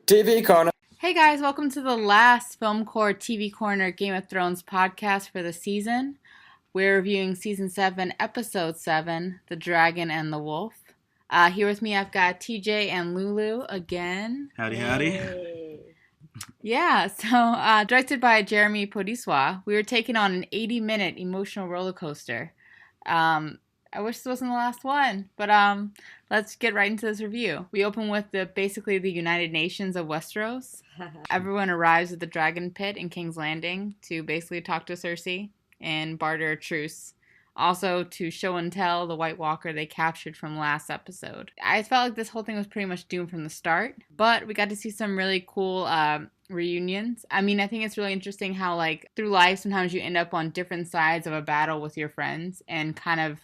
TV Corner. Hey guys, welcome to the last Filmcore TV Corner Game of Thrones podcast for the season. We're reviewing Season 7, Episode 7, The Dragon and the Wolf. Here with me, I've got TJ and Lulu again. Howdy, howdy. Hey. Yeah, so directed by Jeremy Podeswa, we were taking on an 80-minute emotional roller coaster. I wish this wasn't the last one, but let's get right into this review. We open with basically the United Nations of Westeros. Everyone arrives at the Dragon Pit in King's Landing to basically talk to Cersei and barter a truce. Also to show and tell the White Walker they captured from last episode. I felt like this whole thing was pretty much doomed from the start, but we got to see some really cool reunions. I mean, I think it's really interesting how, like, through life, sometimes you end up on different sides of a battle with your friends and kind of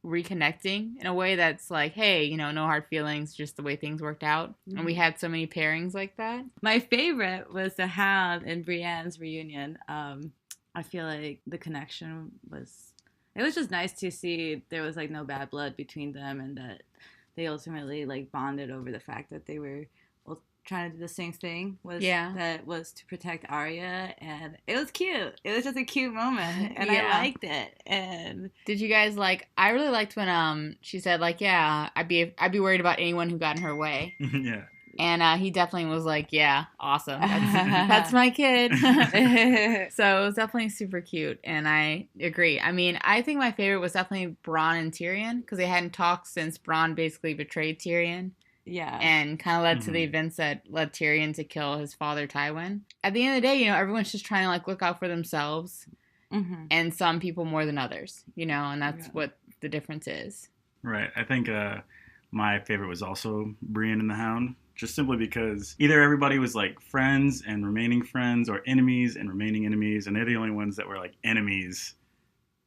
reconnecting in a way that's like, hey, you know, no hard feelings, just the way things worked out. Mm-hmm. And we had so many pairings like that. My favorite was the Hound and Brienne's reunion. I feel like the connection was... It was just nice to see there was, like, no bad blood between them and that they ultimately, like, bonded over the fact that they were trying to do the same thing. That was to protect Arya, and it was cute. It was just a cute moment, and I liked it. And did you guys like? I really liked when she said, like, yeah, I'd be worried about anyone who got in her way. Yeah. And he definitely was like, yeah, awesome. That's my kid. So it was definitely super cute. And I agree. I mean, I think my favorite was definitely Bronn and Tyrion because they hadn't talked since Bronn basically betrayed Tyrion. Yeah. And kind of led to the events that led Tyrion to kill his father, Tywin. At the end of the day, you know, everyone's just trying to, like, look out for themselves. Mm-hmm. And some people more than others, you know, and that's what the difference is. Right. I think my favorite was also Brienne and the Hound. Just simply because either everybody was, like, friends and remaining friends or enemies and remaining enemies, and they're the only ones that were, like, enemies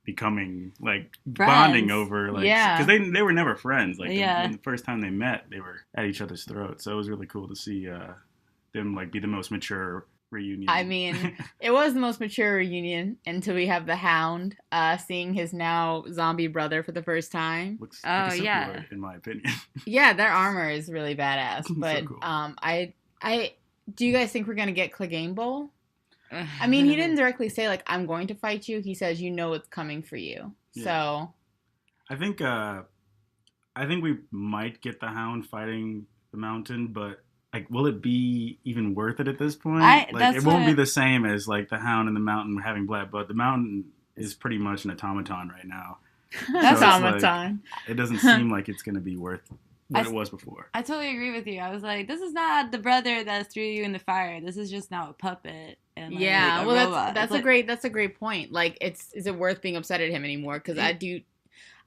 becoming, like, friends. Bonding over, like, because they were never friends. Like, the first time they met, they were at each other's throats. So it was really cool to see them, like, be the most mature reunion. I mean, it was the most mature reunion until we have the Hound seeing his now zombie brother for the first time. Looks like a Sith in my opinion. Yeah, their armor is really badass. But so cool. I do you guys think we're gonna get Clegane Bowl? I mean, he didn't directly say, like, I'm going to fight you. He says, you know it's coming for you. Yeah. So I think we might get the Hound fighting the Mountain, but, like, will it be even worth it at this point? It won't be the same as, like, the Hound and the Mountain having blood, but the Mountain is pretty much an automaton right now. That's automaton. Like, it doesn't seem like it's going to be worth what it was before. I totally agree with you. I was like, this is not the brother that threw you in the fire. This is just now a puppet. And, like, that's a great point. Like, is it worth being upset at him anymore? Because I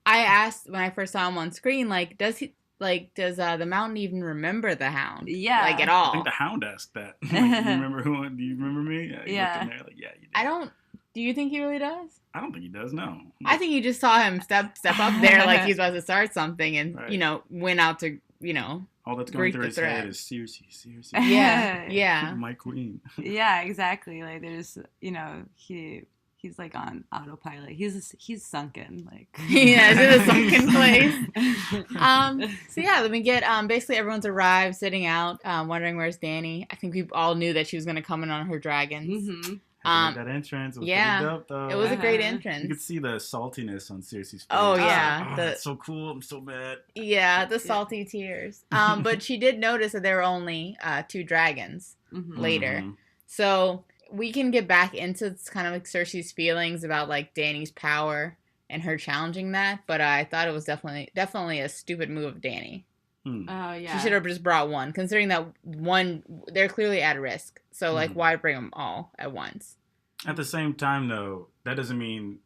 asked when I first saw him on screen, like, does the Mountain even remember the Hound? Yeah. Like, at all? I think the Hound asked that. Like, do you remember me? Yeah. You there, like, yeah, you did. Do you think he really does? I don't think he does, no. I think you just saw him step up there like he's about to start something and, you know, went out to, you know, all that's going through his head is Cersei. Yeah. My queen. Yeah, exactly. Like, there's, you know, he's like on autopilot. He's sunken, like. Yeah, it's in a sunken place. So yeah, then we get basically everyone's arrived, sitting out, wondering where's Dany. I think we all knew that she was gonna come in on her dragons. Mm-hmm. That entrance was pretty dope, though. It was a great entrance. You could see the saltiness on Cersei's face. Oh yeah, that's so cool. I'm so bad. Yeah, the salty tears. But she did notice that there were only 2 dragons later, so we can get back into kind of like Cersei's feelings about, like, Dany's power and her challenging that. But I thought it was definitely a stupid move of Dany. Oh yeah, she should have just brought one, considering that one they're clearly at risk. So, like, why bring them all at once? At the same time, though, that doesn't mean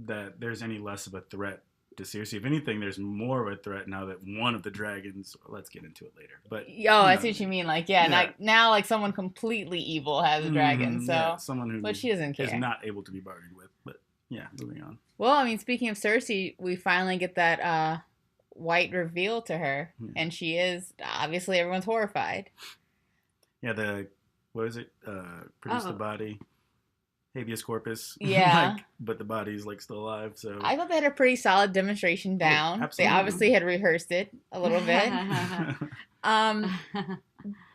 that there's any less of a threat to Cersei. If anything, there's more of a threat now that one of the dragons. Let's get into it later. But I see what you mean. Like, now like someone completely evil has a dragon. So someone who, but she doesn't care. Is not able to be bargained with. But yeah, moving on. Well, I mean, speaking of Cersei, we finally get that white reveal to her, and she is obviously everyone's horrified. Yeah, what is it? Produce the body. habeas corpus. Yeah. But the body's like still alive. So I thought they had a pretty solid demonstration down. They absolutely. obviously had rehearsed it a little bit.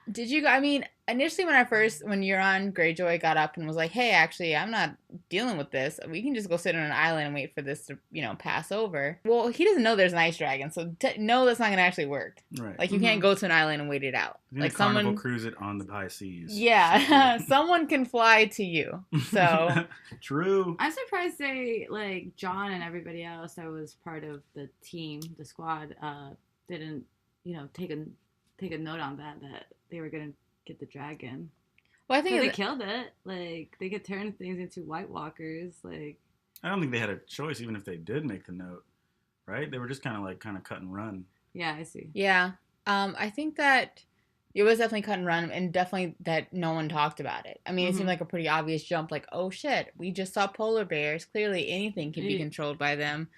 Did you? I mean, initially when Euron Greyjoy got up and was like, "Hey, actually, I'm not dealing with this. We can just go sit on an island and wait for this to, pass over." Well, he doesn't know there's an ice dragon, so no, that's not gonna actually work. Right. Like you can't go to an island and wait it out. Like someone cruise it on the high seas. Yeah, someone can fly to you. So true. I'm surprised they John and everybody else that was part of the team, the squad, didn't take a note on that they were gonna get the dragon. Well, I think they killed it. They could turn things into White Walkers. I don't think they had a choice, even if they did make the note. Right? They were just kind of cut and run. Yeah, I see. Yeah, I think that it was definitely cut and run, and definitely that no one talked about it. I mean, it seemed like a pretty obvious jump. Like, oh shit, we just saw polar bears. Clearly, anything can be controlled by them.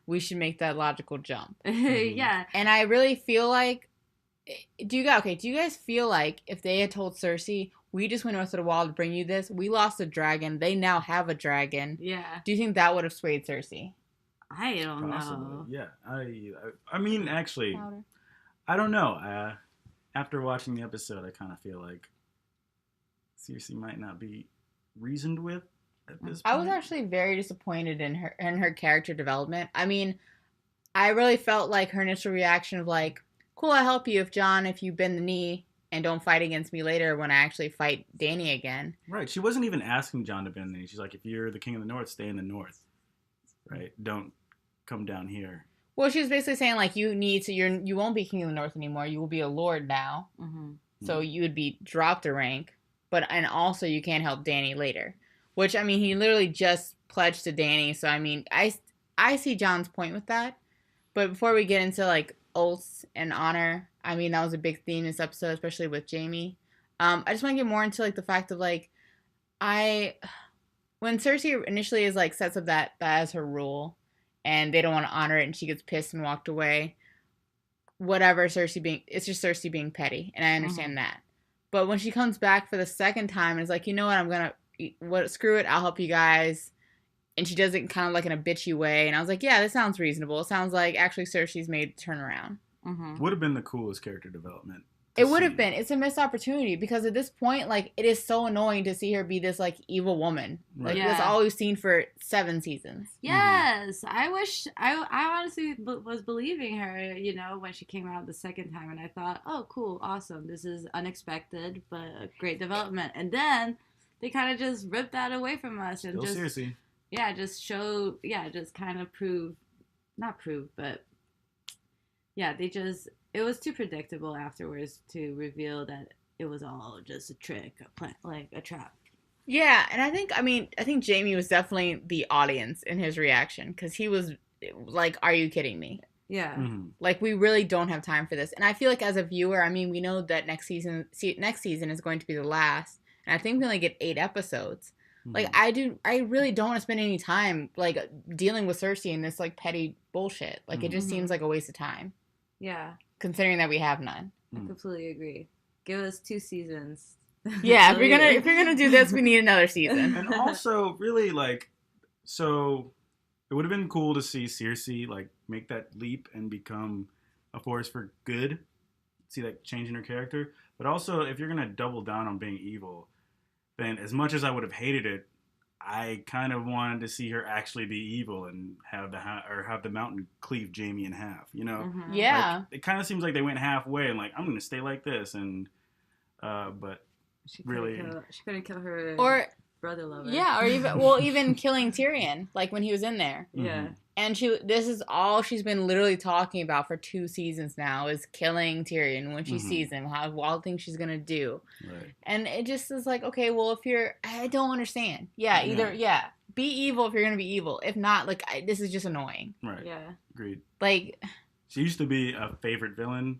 We should make that logical jump. Yeah, and I really feel like. Do you guys feel like if they had told Cersei, we just went north of the wall to bring you this, we lost a dragon, they now have a dragon? Yeah. Do you think that would have swayed Cersei? I don't Possibly. know. Yeah. I mean, actually, Louder. I don't know. After watching the episode, I kind of feel like Cersei might not be reasoned with at this point. I was actually very disappointed in her character development. I mean, I really felt like her initial reaction of like, cool, I'll help you if you bend the knee and don't fight against me later when I actually fight Dany again. Right. She wasn't even asking Jon to bend the knee. She's like, if you're the king of the north, stay in the north. Right? Don't come down here. Well, she was basically saying like you won't be king of the north anymore. You will be a lord now. Mm-hmm. So you would be dropped a rank, and also you can't help Dany later. Which, I mean, he literally just pledged to Dany. So, I mean, I see Jon's point with that. But before we get into like oaths and honor, I mean, that was a big theme this episode, especially with Jaime. I just want to get more into like the fact of like when Cersei initially is like sets up that as her rule and they don't want to honor it and she gets pissed and walked away, whatever, it's just Cersei being petty, and I understand that. But when she comes back for the second time and is like, you know what, screw it, I'll help you guys, and she does it kind of like in a bitchy way. And I was like, yeah, this sounds reasonable. It sounds like actually Cersei's made the turnaround. Would have been the coolest character development. It would have been. It's a missed opportunity because at this point, like, it is so annoying to see her be this, like, evil woman. Right. Like, that's all we've seen for 7 seasons. Yes. I wish, I honestly was believing her, when she came out the second time. And I thought, oh, cool, awesome. This is unexpected, but a great development. And then they kind of just ripped that away from us. And seriously. Yeah, just kind of but yeah, it was too predictable afterwards to reveal that it was all just a trick, a trap. Yeah, and I think Jaime was definitely the audience in his reaction, because he was like, are you kidding me? Yeah. Mm-hmm. Like, we really don't have time for this. And I feel like as a viewer, I mean, we know that next season is going to be the last, and I think we only get 8 episodes. Like, I really don't want to spend any time, like, dealing with Cersei in this, like, petty bullshit. Like, it just seems like a waste of time. Yeah. Considering that we have none. I completely agree. Give us 2 seasons. Yeah, if you're gonna do this, we need another season. And also, really, like, so it would have been cool to see Cersei, like, make that leap and become a force for good. See that change in her character. But also, if you're gonna double down on being evil, then as much as I would have hated it, I kind of wanted to see her actually be evil and have the mountain cleave Jaime in half, Mm-hmm. Yeah. Like, it kind of seems like they went halfway and like, I'm going to stay like this. And, but she couldn't kill her brother lover. Yeah. Or even killing Tyrion, like when he was in there. Yeah. And this is all she's been literally talking about for 2 seasons now, is killing Tyrion when she sees him, how wild things she's going to do. Right. And it just is like, okay, well, I don't understand. Yeah, be evil if you're going to be evil. If not, like, this is just annoying. Right. Yeah. Agreed. Like, she used to be a favorite villain.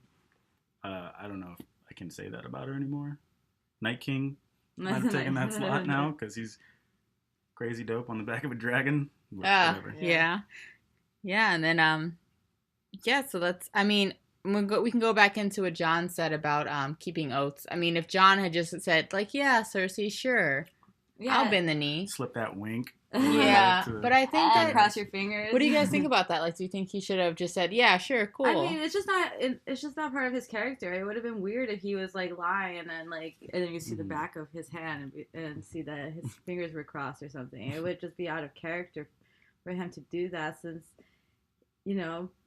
I don't know if I can say that about her anymore. Night King might have taken that slot now because he's crazy dope on the back of a dragon. Whatever. Yeah. And then, so that's, I mean, we can go back into what Jon said about keeping oaths. I mean, if Jon had just said, like, yeah, Cersei, sure, I'll bend the knee. Slip that wink. Yeah, but I think that cross your fingers. What do you guys think about that? Like, do you think he should have just said, "Yeah, sure, cool"? I mean, it's just not part of his character. It would have been weird if he was like lying and then you see the back of his hand and see that his fingers were crossed or something. It would just be out of character for him to do that, since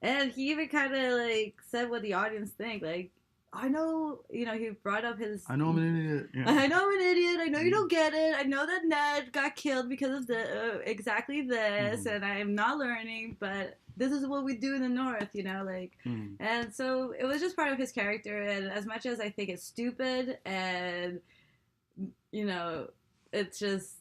and he even kind of like said what the audience think, like. I know, he brought up his... I know I'm an idiot. Yeah. I know I'm an idiot. I know you don't get it. I know that Ned got killed because of exactly this, and I am not learning, but this is what we do in the North, And so it was just part of his character, and as much as I think it's stupid, and, it's just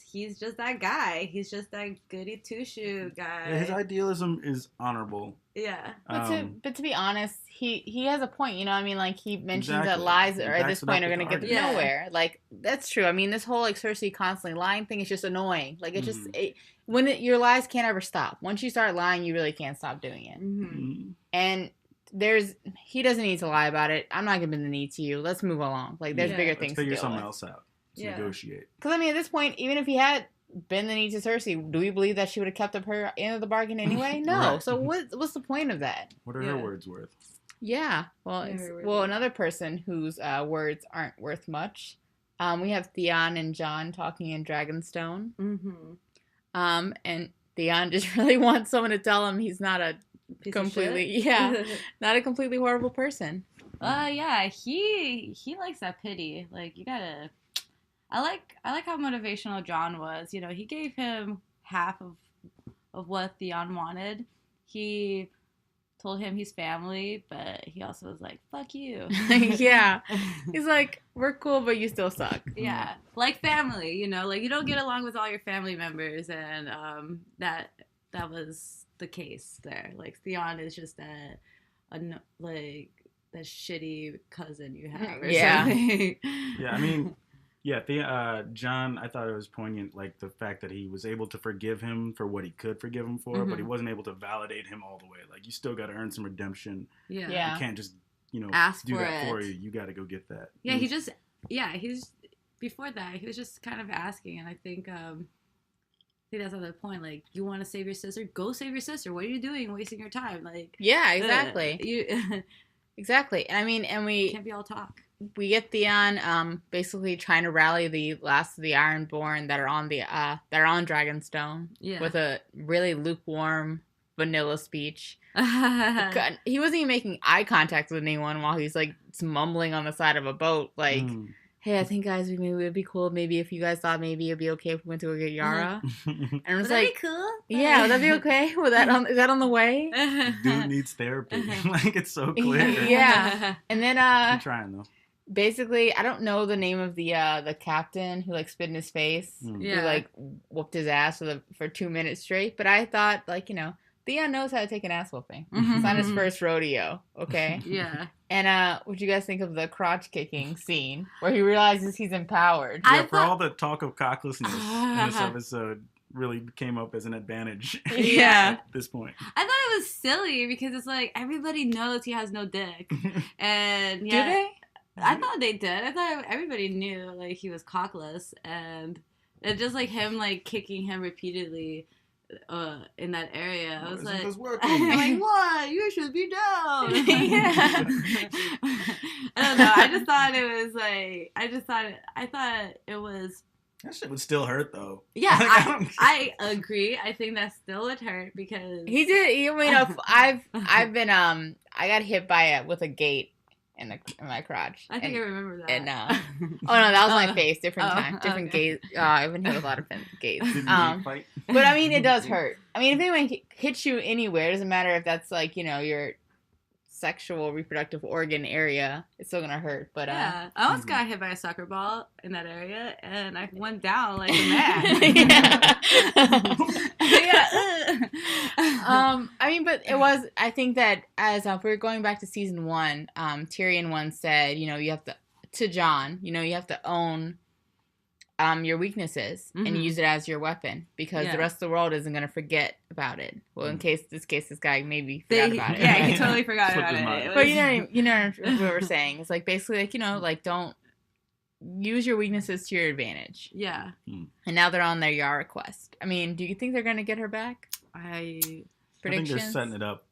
he's just that guy. He's just that goody two-shoe guy. Yeah, his idealism is honorable. Yeah. But to be honest, he has a point, I mean, like, he mentions that lies at this point are going to get nowhere. Like, that's true. I mean, this whole, like, Cersei constantly lying thing is just annoying. Like, it just, your lies can't ever stop. Once you start lying, you really can't stop doing it. Mm-hmm. And he doesn't need to lie about it. I'm not going to bend the knee to you. Let's move along. Like, there's bigger things to do. Figure something else out. Negotiate. Because, I mean, at this point, even if he had bend the knee to Cersei, do we believe that she would have kept up her end of the bargain anyway? No. Right. So what's the point of that? What are her words worth? Yeah. Well, another person whose words aren't worth much. We have Theon and Jon talking in Dragonstone. Mm-hmm. And Theon just really wants someone to tell him he's not a completely not a completely horrible person. Yeah, he likes that pity. Like, you gotta. I like how motivational Jon was. He gave him half of what Theon wanted. He told him he's family, but he also was like, "Fuck you." Yeah, he's like, "We're cool, but you still suck." Yeah, like family. Like, you don't get along with all your family members, and that was the case there. Like, Theon is just that shitty cousin you have. Or something. Yeah, I mean. Yeah, Jon, I thought it was poignant, like, the fact that he was able to forgive him for what he could forgive him for, but he wasn't able to validate him all the way. Like, you still got to earn some redemption. Yeah. You can't just, ask do for that it. for you. You got to go get that. Yeah, he's before that, he was just kind of asking, and I think that's another point. Like, you want to save your sister? Go save your sister. What are you doing wasting your time? Like, yeah, exactly. Exactly. And I mean, we can't be all talk. We get Theon basically trying to rally the last of the Ironborn that are on Dragonstone with a really lukewarm vanilla speech. God, he wasn't even making eye contact with anyone while he's like mumbling on the side of a boat, like, "Hey, I think, guys, maybe it would be cool. Maybe if you guys thought maybe it'd be okay if we went to go get Yara." And I was like, "That'd be cool." Yeah, would that be okay? Is that on the way? Dude needs therapy. Like, it's so clear. Yeah. And then I'm trying though. Basically, I don't know the name of the captain who, like, spit in his face, who, like, whooped his ass for 2 minutes straight. But I thought, like, Theon knows how to take an ass whooping. It's not his first rodeo, okay? Yeah. And what'd you guys think of the crotch kicking scene where he realizes he's empowered? Yeah, for all the talk of cocklessness in this episode, really came up as an advantage. At this point. I thought it was silly because it's like everybody knows he has no dick, and do they? I thought they did. I thought everybody knew, like, he was cockless, and just like him, like, kicking him repeatily in that area. I was like, like, what? You should be down. Yeah. I don't know. I just thought it was like, I thought it was. That shit would still hurt, though. Yeah, I agree. I think that still would hurt because he did. I've been I got hit with a gate in my crotch. I think I remember that. And oh no, that was my face. Different time, different gate. I've been hit with a lot of gates. But I mean, it does hurt. I mean, if anyone hits you anywhere, it doesn't matter if that's like your sexual reproductive organ area, it's still gonna hurt. But yeah, I almost got hit by a soccer ball in that area, and I went down like a man. I mean, but it was. I think that as if we're going back to season 1, Tyrion once said, you have to Jon, you have to own your weaknesses and use it as your weapon because the rest of the world isn't going to forget about it. Well, in this guy maybe forgot about it. Yeah, he totally forgot about it. But you know what we're saying. It's like basically like, like don't use your weaknesses to your advantage. Yeah. And now they're on their Yara quest. I mean, do you think they're going to get her back? I think Predictions? they're setting it up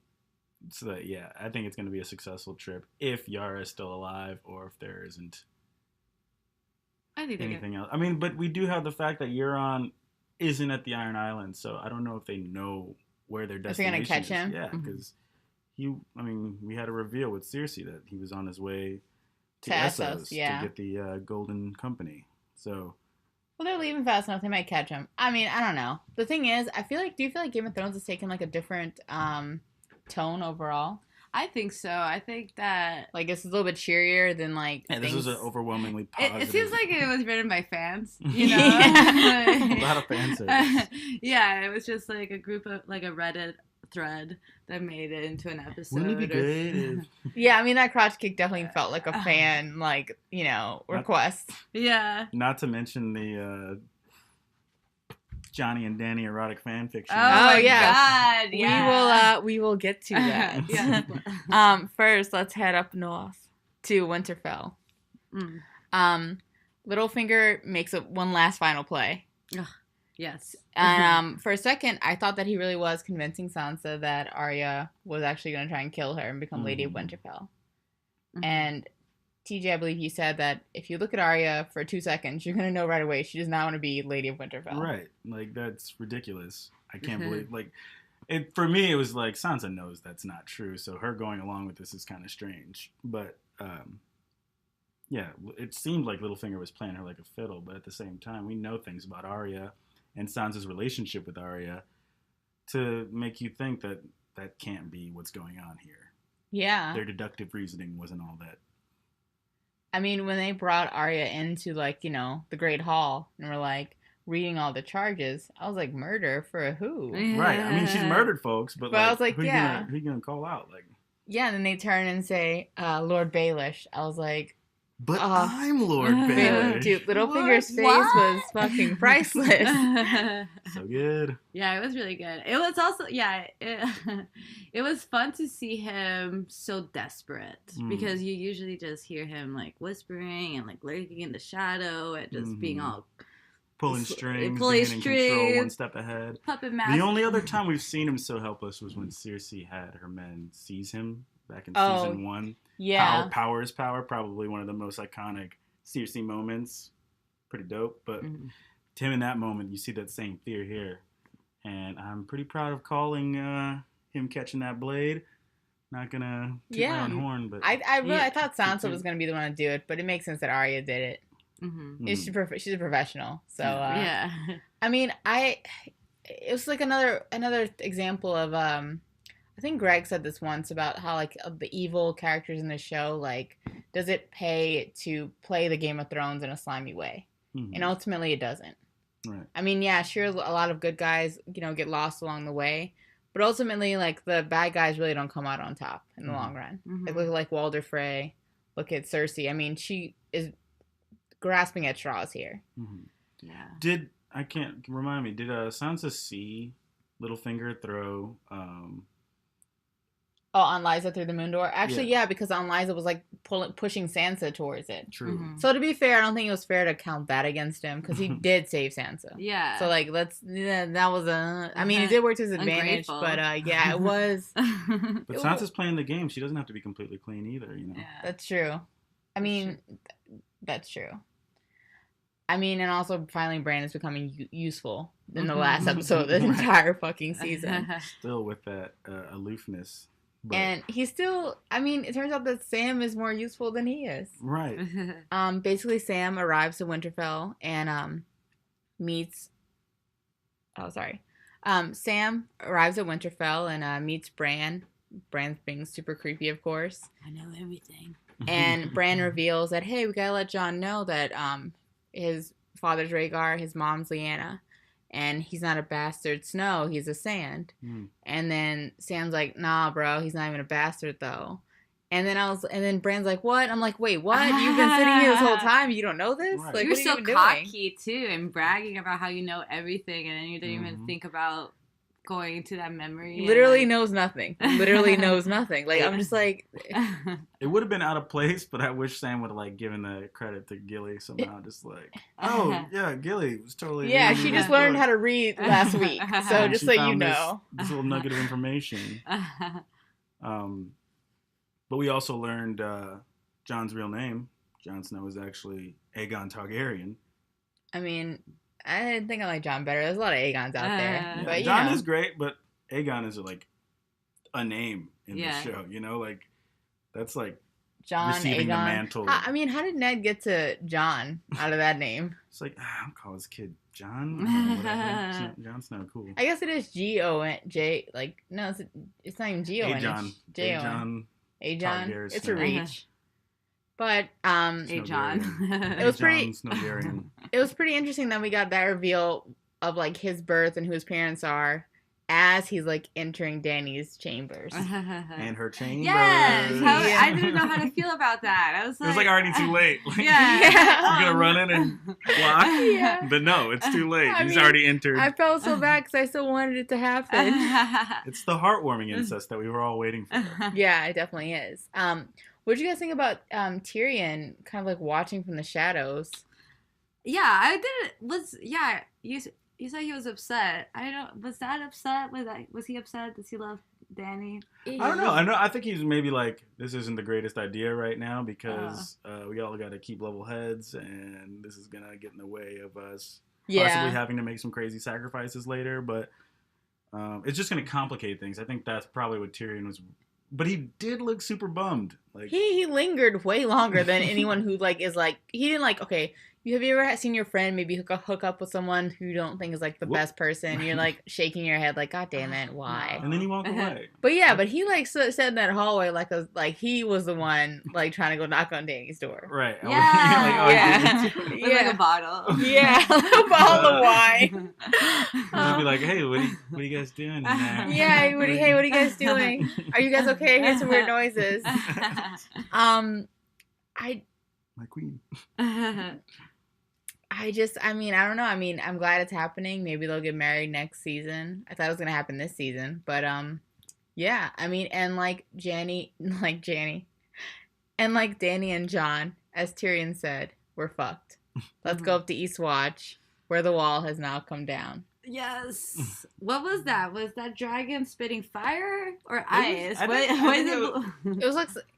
so that, yeah, I think it's going to be a successful trip if Yara is still alive or if there isn't anything else. I mean, but we do have the fact that Euron isn't at the Iron Island, so I don't know if they know where their destination is. If they're going to catch him? Yeah, because we had a reveal with Cersei that he was on his way to Essos to get the Golden Company. So, well, they're leaving fast enough. They might catch him. I mean, I don't know. The thing is, do you feel like Game of Thrones has taken like a different tone overall? I think so. I think that like it's a little bit cheerier than like. Yeah, this was an overwhelmingly positive. It seems like it was written by fans. You know, a lot of fan service. Yeah, it was just like a group of like a Reddit thread that made it into an episode. Wouldn't it be good? Yeah, I mean that crotch kick definitely felt like a fan, like request. Yeah. Not to mention the Johnny and Danny erotic fan fiction. Oh yeah. God, yeah. We will get to that. Yeah. First, let's head up north to Winterfell. Littlefinger makes one last final play. Ugh. Yes. And for a second, I thought that he really was convincing Sansa that Arya was actually going to try and kill her and become Lady of Winterfell. And TJ, I believe you said that if you look at Arya for 2 seconds, you're going to know right away she does not want to be Lady of Winterfell. Right. Like, that's ridiculous. I can't believe, like, for me, it was like, Sansa knows that's not true, so her going along with this is kind of strange. But, yeah, it seemed like Littlefinger was playing her like a fiddle, but at the same time, we know things about Arya and Sansa's relationship with Arya to make you think that that can't be what's going on here. Yeah. Their deductive reasoning wasn't all that. I mean, when they brought Arya into, like, the Great Hall and were, like, reading all the charges, I was like, murder for who? Yeah. Right. I mean, she's murdered folks, but like, I was like, who you gonna call out? Like, yeah, and then they turn and say, Lord Baelish. I was like, but I'm Lord Baelish. Dude, Littlefinger's face was fucking priceless. So good. Yeah, it was really good. It was also, it was fun to see him so desperate because you usually just hear him like whispering and like lurking in the shadow and just being all pulling strings, being in control, one step ahead. Puppet master. The only other time we've seen him so helpless was when Cersei had her men seize him back in season 1. Yeah. Power is power. Probably one of the most iconic Cersei moments. Pretty dope. But to him in that moment, you see that same fear here. And I'm pretty proud of calling him catching that blade. Not gonna toot my own horn, but I thought Sansa was gonna be the one to do it, but it makes sense that Arya did it. She's a professional, so yeah. I mean, it was like another example of I think Greg said this once about how like the evil characters in the show, like, does it pay to play the Game of Thrones in a slimy way? And ultimately it doesn't. Right. I mean, yeah, sure, a lot of good guys, get lost along the way, but ultimately, like, the bad guys really don't come out on top in the long run. Like, look at like Walder Frey, look at Cersei. I mean, she is grasping at straws here. Yeah. Remind me, did Sansa see Littlefinger throw on Lysa through the moon door? Actually, yeah, because on Lysa was like pushing Sansa towards it. True. So to be fair, I don't think it was fair to count that against him because he did save Sansa. Yeah. So like, that was I mean, it did work to his advantage, but yeah, it was. But Sansa's playing the game. She doesn't have to be completely clean either, Yeah. That's true. I mean, that's true. I mean, and also finally Brandon's becoming useful in the last episode of the entire fucking season. Still with that aloofness. But, and he's still, I mean, it turns out that Sam is more useful than he is. Right. Basically, Sam arrives to Winterfell and meets, Sam arrives at Winterfell and meets Bran. Bran's being super creepy, of course. I know everything. And Bran reveals that, hey, we gotta let Jon know that his father's Rhaegar, his mom's Lyanna. And he's not a bastard Snow, he's a Sand. And then Sam's like, nah, bro, he's not even a bastard though. And then Bran's like, what? I'm like, wait, what? You've been sitting here this whole time, you don't know this? Right. Like, You're what so are you cocky too, and bragging about how you know everything, and then you didn't even think about going to that memory. Literally and, knows nothing. Literally knows nothing. Like, I'm just like... It would have been out of place, but I wish Sam would have, like, given the credit to Gilly somehow. Just like, oh, yeah, Gilly was totally... Yeah, she just learned how to read last week. So And just she so you found know. This little nugget of information. But we also learned Jon's real name. Jon Snow is actually Aegon Targaryen. I mean, I didn't think I liked Jon better. There's a lot of Aegons out there. Yeah, But, Jon is great, but Aegon is like a name in the Yeah. show. You know, like that's like Jon, receiving Aegon. the mantle. I mean, how did Ned get to Jon out of that name? It's like, I'll call this kid Jon. Whatever. Jon Snow, cool. I guess it is G-O-N-J. Like, no, it's not even G-O-N. Aegon. J-O-N. Aegon. Targaryen It's a Snow. reach. But Hey, John. It was pretty- Snowdarian. it was pretty interesting that we got that reveal of, like, his birth and who his parents are as he's, like, entering Dany's chambers. And her chamber. Yes. Yeah. I didn't know how to feel about that. I was It like, was like already too late. Like, Yeah. You're gonna run in and block, Yeah. but no, it's too late. I He's mean, already entered. I felt so bad because I still wanted it to happen. It's the heartwarming incest that we were all waiting for. Yeah, it definitely is. What did you guys think about Tyrion kind of like watching from the shadows? Yeah, I did. You said he was upset. Was that upset? Was he upset? Does he love Dany? I don't know. I think he's maybe like, this isn't the greatest idea right now because we all got to keep level heads, and this is gonna get in the way of us possibly having to make some crazy sacrifices later. But it's just gonna complicate things. I think that's probably what Tyrion was. But he did look super bummed. Like He lingered way longer than anyone who like is like he didn't like okay. Have you ever seen your friend maybe hook up with someone who you don't think is like the best person? You're like shaking your head like, God damn it, why? And then he walked away. But yeah, but he like said in that hallway like he was the one like trying to go knock on Dany's door. Right. Yeah. Like, With like a bottle. Yeah, a bottle of wine. I'd be like, hey, what are you guys doing? Yeah, what are you guys doing? Are you guys okay? I hear some weird noises. My queen. I don't know. I mean, I'm glad it's happening. Maybe they'll get married next season. I thought it was gonna happen this season, but yeah. I mean, and like Dany and Jon, as Tyrion said, we're fucked. Let's go up to Eastwatch, where the wall has now come down. Yes. What was that? Was that dragon spitting fire or ice? It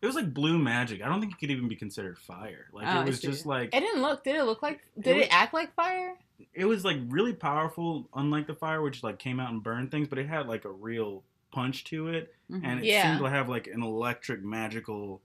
was like blue magic. I don't think it could even be considered fire. Like it was just like it didn't look. Did it look like? Did it act like fire? It was like really powerful, unlike the fire, which like came out and burned things. But it had like a real punch to it, and it seemed to have like an electric magical.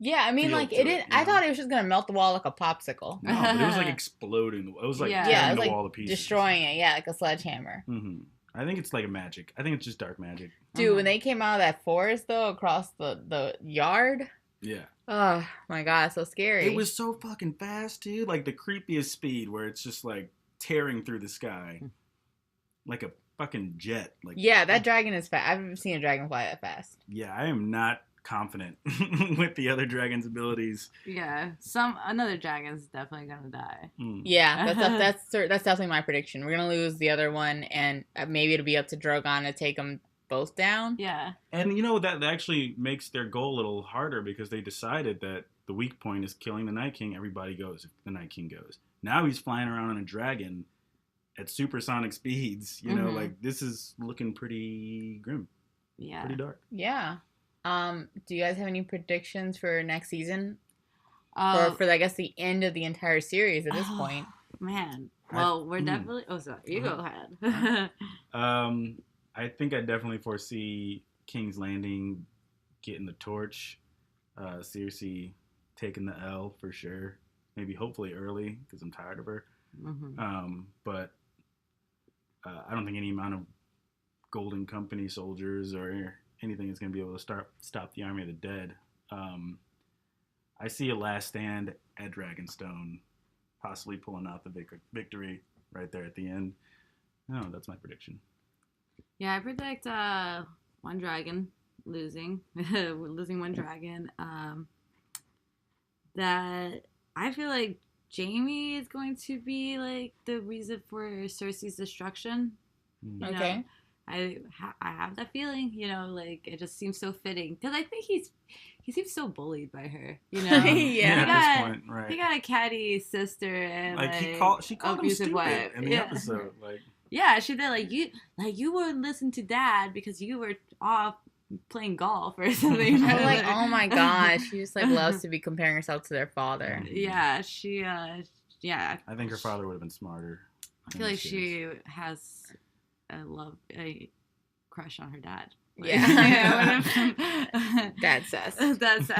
Yeah, I mean, like it didn't. I thought it was just gonna melt the wall like a popsicle. No, but it was like exploding. It was like tearing it was the like wall to pieces, destroying it. Yeah, like a sledgehammer. Mm-hmm. I think it's like a magic. I think it's just dark magic. Dude, when they came out of that forest though, across the yard. Yeah. Oh my god, so scary. It was so fucking fast, dude. Like the creepiest speed, where it's just like tearing through the sky, like a fucking jet. Like yeah, that dragon is fast. I've never seen a dragon fly that fast. Yeah, I am not confident with the other dragon's abilities. Yeah, another dragon's definitely gonna die. Yeah, that's definitely my prediction. We're gonna lose the other one, and maybe it'll be up to Drogon to take them both down. Yeah, and you know that actually makes their goal a little harder because they decided that the weak point is killing the Night King. Everybody goes if the Night King goes. Now he's flying around on a dragon at supersonic speeds. You know, like this is looking pretty grim. Yeah, pretty dark. Yeah. Do you guys have any predictions for next season? Or for, I guess, the end of the entire series at this point? Man. Well, we're definitely... Oh, sorry. You go ahead. I think I definitely foresee King's Landing getting the torch. Cersei taking the L for sure. Maybe hopefully early because I'm tired of her. But I don't think any amount of Golden Company soldiers or anything is going to be able to stop the Army of the Dead. I see a last stand at Dragonstone, possibly pulling out the victory right there at the end. No, that's my prediction. Yeah, I predict one dragon losing. We're losing one dragon. That I feel like Jaime is going to be like the reason for Cersei's destruction. You know? I have that feeling, you know, like it just seems so fitting because I think he seems so bullied by her, you know. Yeah. At this point, right? He got a catty sister and Like she called him abusive stupid wife in the episode. Like yeah, she did you wouldn't listen to Dad because you were off playing golf or something. You know? Like, oh my gosh, she just like loves to be comparing herself to their father. Yeah, she yeah. I think her father would have been smarter. I feel like she has a crush on her dad. Like, Yeah. That's sus. That's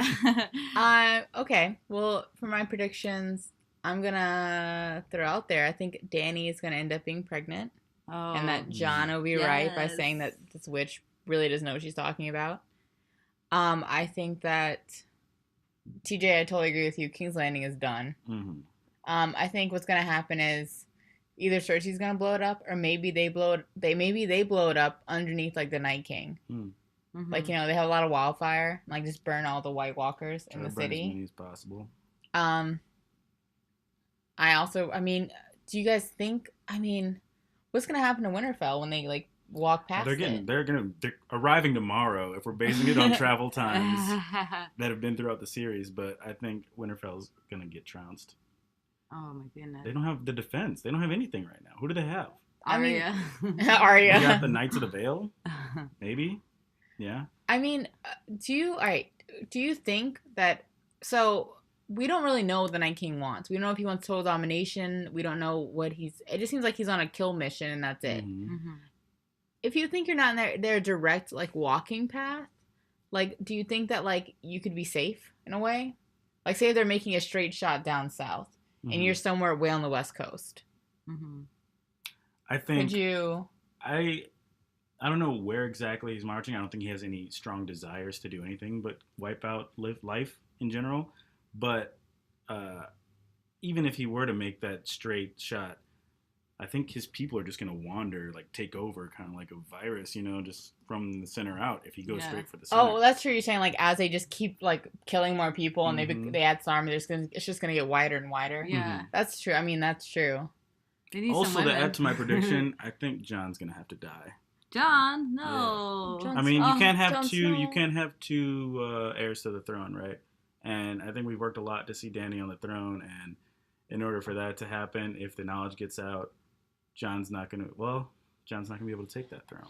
okay. Well, for my predictions, I'm gonna throw out there. I think Danny is gonna end up being pregnant, and that John will be right by saying that this witch really doesn't know what she's talking about. I think that TJ, I totally agree with you. King's Landing is done. Mm-hmm. I think what's gonna happen is either Cersei's gonna blow it up, or maybe they blow it up underneath like the Night King. Mm-hmm. Like, you know, they have a lot of wildfire, like just burn all the White Walkers in the city. As many as possible. I mean, do you guys think? I mean, what's gonna happen to Winterfell when they like walk past it? They're arriving tomorrow if we're basing it on travel times that have been throughout the series. But I think Winterfell's gonna get trounced. Oh my goodness! They don't have the defense. They don't have anything right now. Who do they have? Arya. Arya. You got the Knights of the Vale, maybe. Yeah. I mean, do you think that? So we don't really know what the Night King wants. We don't know if he wants total domination. We don't know what he's. It just seems like he's on a kill mission, and that's it. Mm-hmm. If you think you're not in their direct like walking path, like, do you think that like you could be safe in a way? Like, say they're making a straight shot down south, and you're somewhere way on the west coast. I think. Could you? I don't know where exactly he's marching. I don't think he has any strong desires to do anything but wipe out life in general. But even if he were to make that straight shot, I think his people are just going to wander, like take over, kind of like a virus, you know, just from the center out if he goes straight for the center. Oh, well, that's true. You're saying like as they just keep like killing more people and they add some army, it's just going to get wider and wider. Yeah. That's true. I mean, that's true. Also, to add to my prediction, I think John's going to have to die. John, no. Yeah. I mean, you can't have two heirs to the throne, right? And I think we've worked a lot to see Danny on the throne, and in order for that to happen, if the knowledge gets out, John's not gonna be able to take that throne.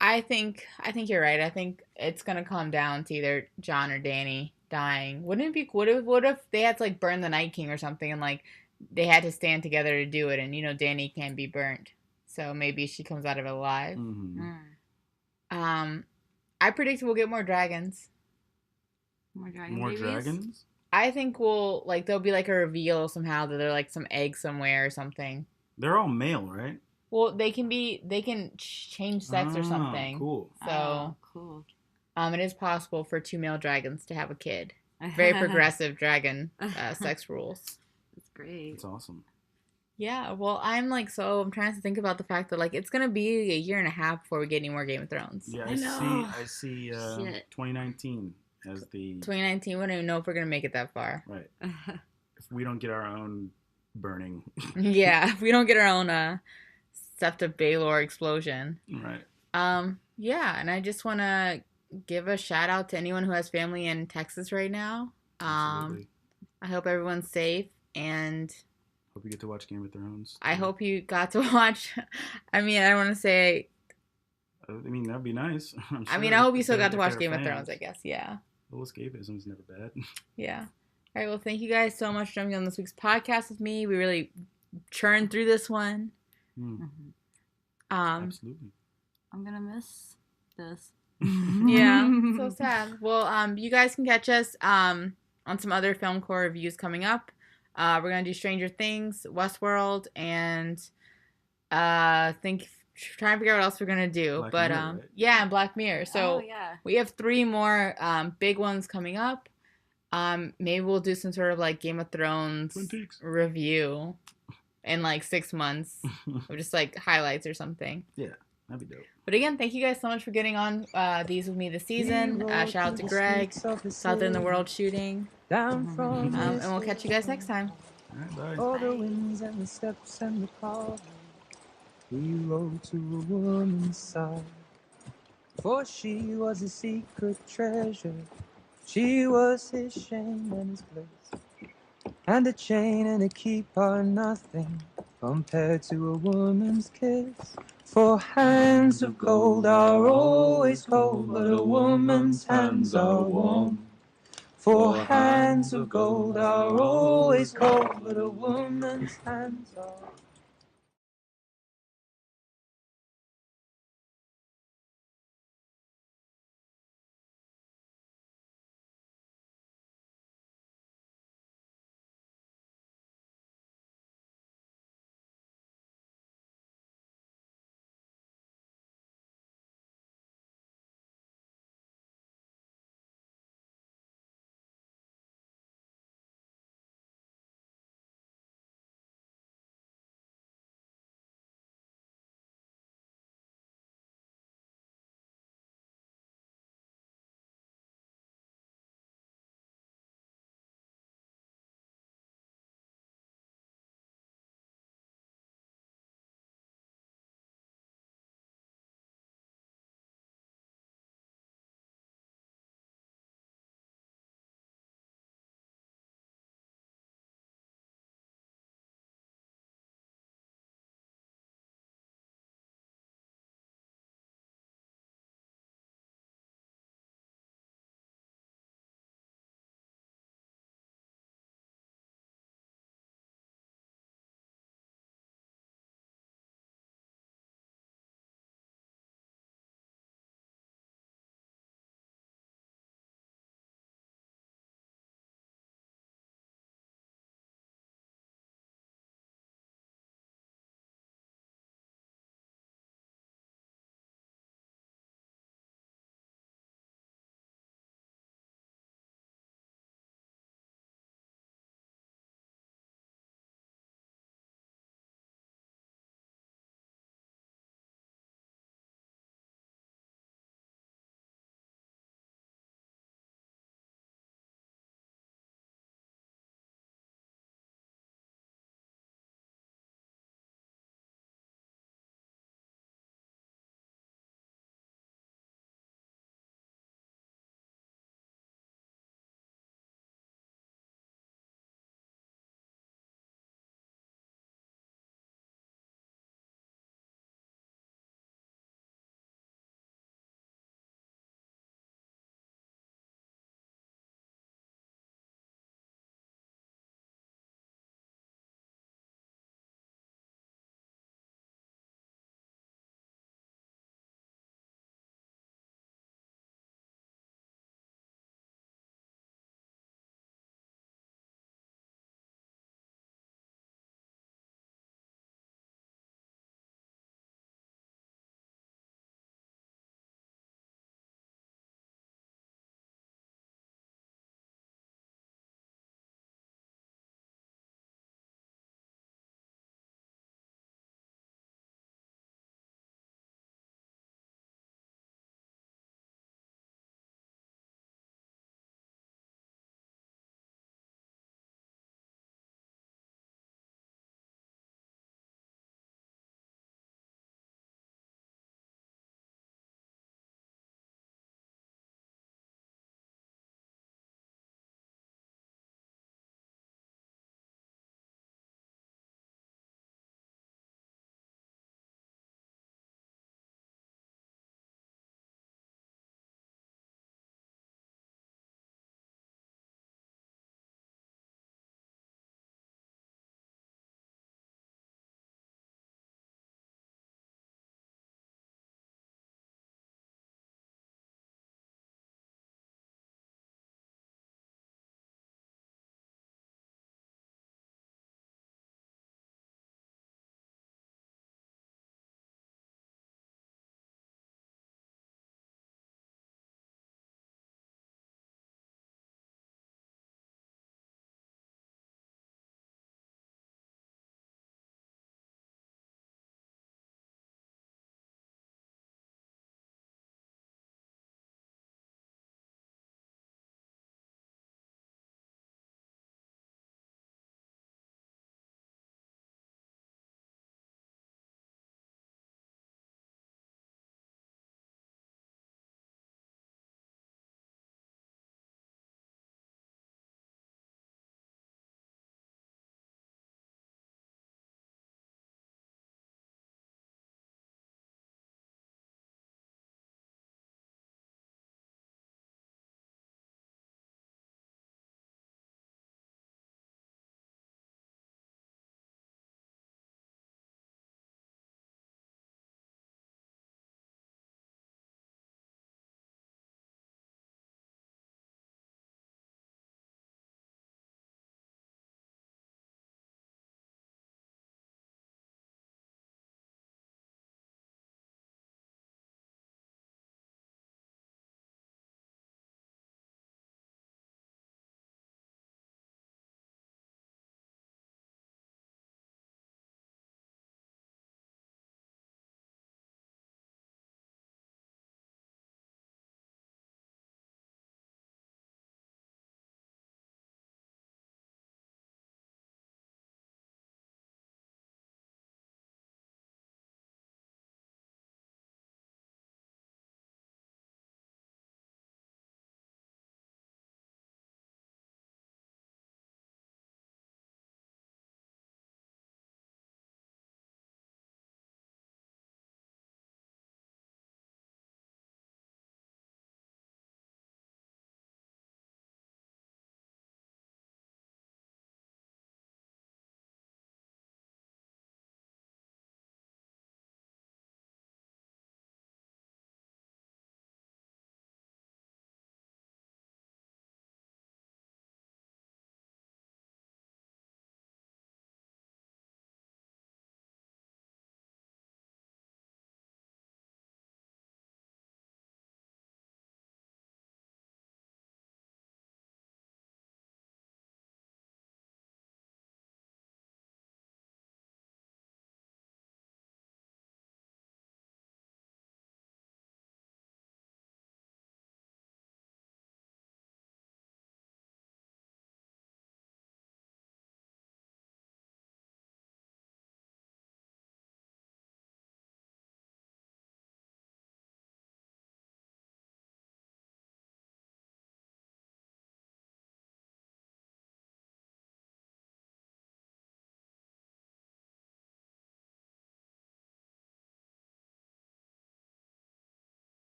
I think you're right. I think it's gonna come down to either John or Danny dying. Wouldn't it be? What if they had to like burn the Night King or something, and like they had to stand together to do it, and you know Danny can't be burnt. So maybe she comes out of it alive. I predict we'll get more dragons. More dragons? I think there'll be like a reveal somehow that they're like some egg somewhere or something. They're all male, right? Well, they can change sex or something. Cool. So cool. It is possible for 2 male dragons to have a kid. Very progressive dragon sex rules. That's great. That's awesome. Yeah, well, I'm trying to think about the fact that, like, it's going to be a year and a half before we get any more Game of Thrones. Yeah, I see 2019 as the... 2019, we don't even know if we're going to make it that far. Right. If we don't get our own burning. Yeah, if we don't get our own Sept of Baelor explosion. Right. Yeah, and I just want to give a shout out to anyone who has family in Texas right now. Absolutely. I hope everyone's safe, and... Hope you get to watch Game of Thrones. I hope you got to watch. I mean, I don't want to say. I mean, that'd be nice. I mean, I hope you still got to watch Game of Thrones, I guess. Yeah. A little escapism is never bad. Yeah. All right. Well, thank you guys so much for jumping on this week's podcast with me. We really churned through this one. Absolutely. I'm going to miss this. Yeah. So sad. Well, you guys can catch us on some other Filmcore reviews coming up. We're going to do Stranger Things, Westworld, and trying to figure out what else we're going to do. Black Mirror, right? Yeah, and Black Mirror. So we have 3 more big ones coming up. Maybe we'll do some sort of like Game of Thrones review in like 6 months. Or just like highlights or something. Yeah, that'd be dope. But again, thank you guys so much for getting on these with me this season. Shout out to Greg, out there in the world shooting. And we'll catch you guys next time. All right, bye. All the winds and the steps and the call. He rode to a woman's side, for she was a secret treasure. She was his shame and his bliss, and a chain and a keep are nothing compared to a woman's kiss. For hands of gold are always cold, but a woman's hands are warm. For hands of gold are always cold, but a woman's hands are